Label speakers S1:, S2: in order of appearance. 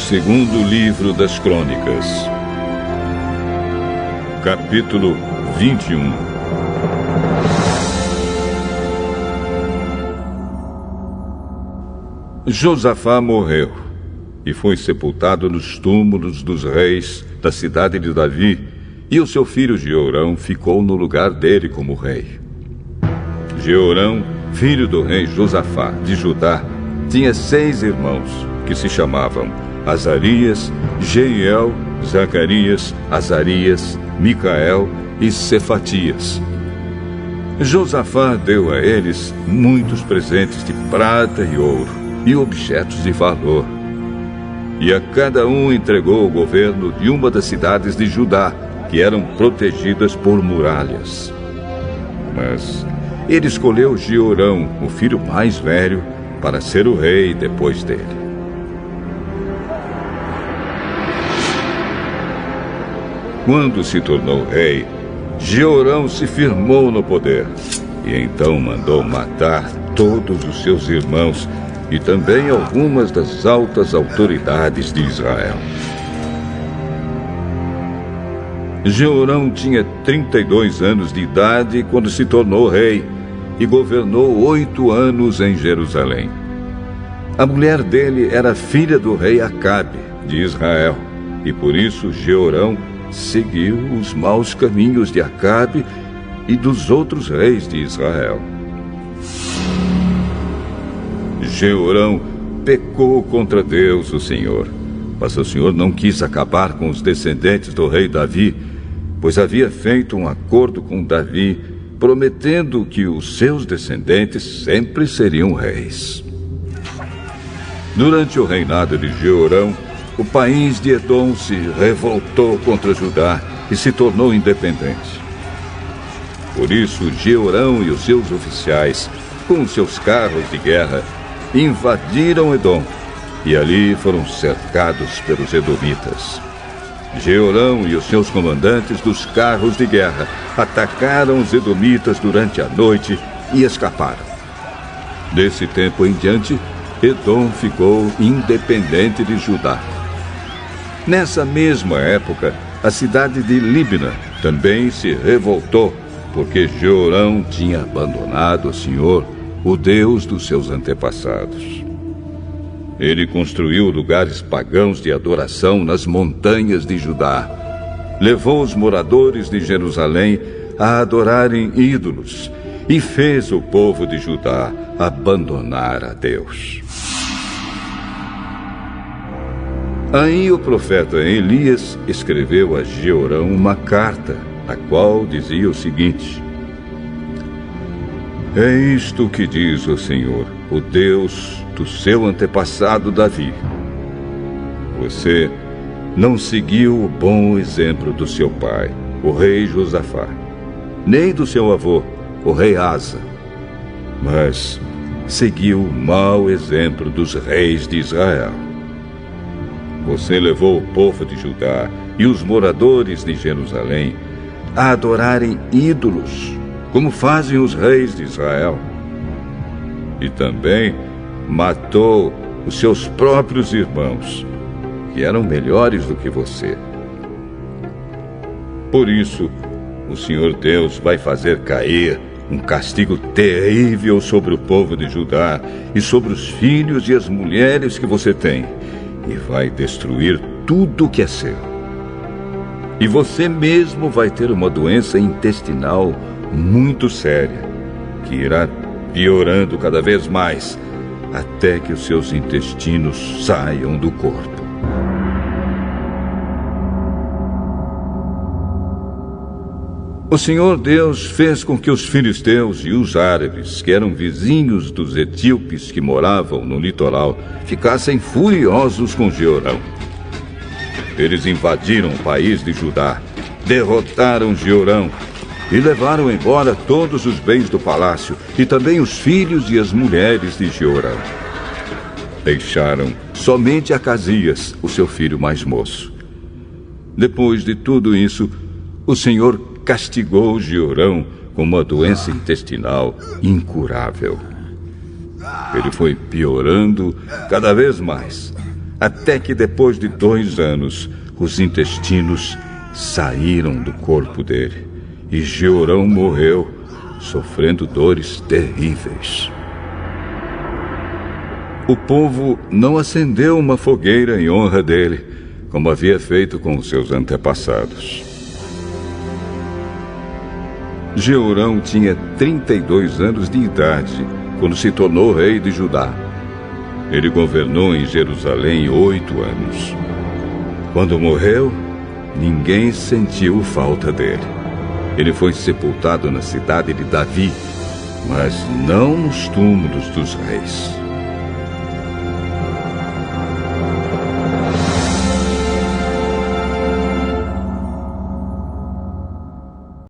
S1: segundo livro das Crônicas, capítulo 21. Josafá morreu e foi sepultado nos túmulos dos reis da cidade de Davi, e o seu filho Jeorão ficou no lugar dele como rei. Jeorão, filho do rei Josafá de Judá, tinha 6 irmãos, que se chamavam Azarias, Jeiel, Zacarias, Azarias, Micael e Cefatias. Josafá deu a eles muitos presentes de prata e ouro e objetos de valor. E a cada um entregou o governo de uma das cidades de Judá, que eram protegidas por muralhas. Mas ele escolheu Jeorão, o filho mais velho, para ser o rei depois dele. Quando se tornou rei, Jeorão se firmou no poder e então mandou matar todos os seus irmãos e também algumas das altas autoridades de Israel. Jeorão tinha 32 anos de idade quando se tornou rei e governou 8 anos em Jerusalém. A mulher dele era filha do rei Acabe, de Israel, e por isso Jeorão seguiu os maus caminhos de Acabe e dos outros reis de Israel. Jeorão pecou contra Deus, o Senhor, mas o Senhor não quis acabar com os descendentes do rei Davi, pois havia feito um acordo com Davi, prometendo que os seus descendentes sempre seriam reis. Durante o reinado de Jeorão, o país de Edom se revoltou contra Judá e se tornou independente. Por isso, Jeorão e os seus oficiais, com seus carros de guerra, invadiram Edom e ali foram cercados pelos edomitas. Jeorão e os seus comandantes dos carros de guerra atacaram os edomitas durante a noite e escaparam. Desse tempo em diante, Edom ficou independente de Judá. Nessa mesma época, a cidade de Líbna também se revoltou, porque Jeorão tinha abandonado o Senhor, o Deus dos seus antepassados. Ele construiu lugares pagãos de adoração nas montanhas de Judá. Levou os moradores de Jerusalém a adorarem ídolos e fez o povo de Judá abandonar a Deus. Aí o profeta Elias escreveu a Jeorão uma carta, a qual dizia o seguinte: É isto que diz o Senhor, o Deus do seu antepassado Davi. Você não seguiu o bom exemplo do seu pai, o rei Josafá, nem do seu avô, o rei Asa, mas seguiu o mau exemplo dos reis de Israel. Você levou o povo de Judá e os moradores de Jerusalém a adorarem ídolos, como fazem os reis de Israel. E também matou os seus próprios irmãos, que eram melhores do que você. Por isso, o Senhor Deus vai fazer cair um castigo terrível sobre o povo de Judá e sobre os filhos e as mulheres que você tem, e vai destruir tudo que é seu. E você mesmo vai ter uma doença intestinal muito séria, que irá piorando cada vez mais, até que os seus intestinos saiam do corpo. O Senhor Deus fez com que os filisteus e os árabes, que eram vizinhos dos etíopes que moravam no litoral, ficassem furiosos com Jeorão. Eles invadiram o país de Judá, derrotaram Jeorão e levaram embora todos os bens do palácio e também os filhos e as mulheres de Jeorão. Deixaram somente Acasias, o seu filho mais moço. Depois de tudo isso, o Senhor castigou Jeorão com uma doença intestinal incurável. Ele foi piorando cada vez mais, até que depois de 2 anos, os intestinos saíram do corpo dele e Jeorão morreu, sofrendo dores terríveis. O povo não acendeu uma fogueira em honra dele, como havia feito com os seus antepassados. Jeorão tinha 32 anos de idade quando se tornou rei de Judá. Ele governou em Jerusalém 8 anos. Quando morreu, ninguém sentiu falta dele. Ele foi sepultado na cidade de Davi, mas não nos túmulos dos reis.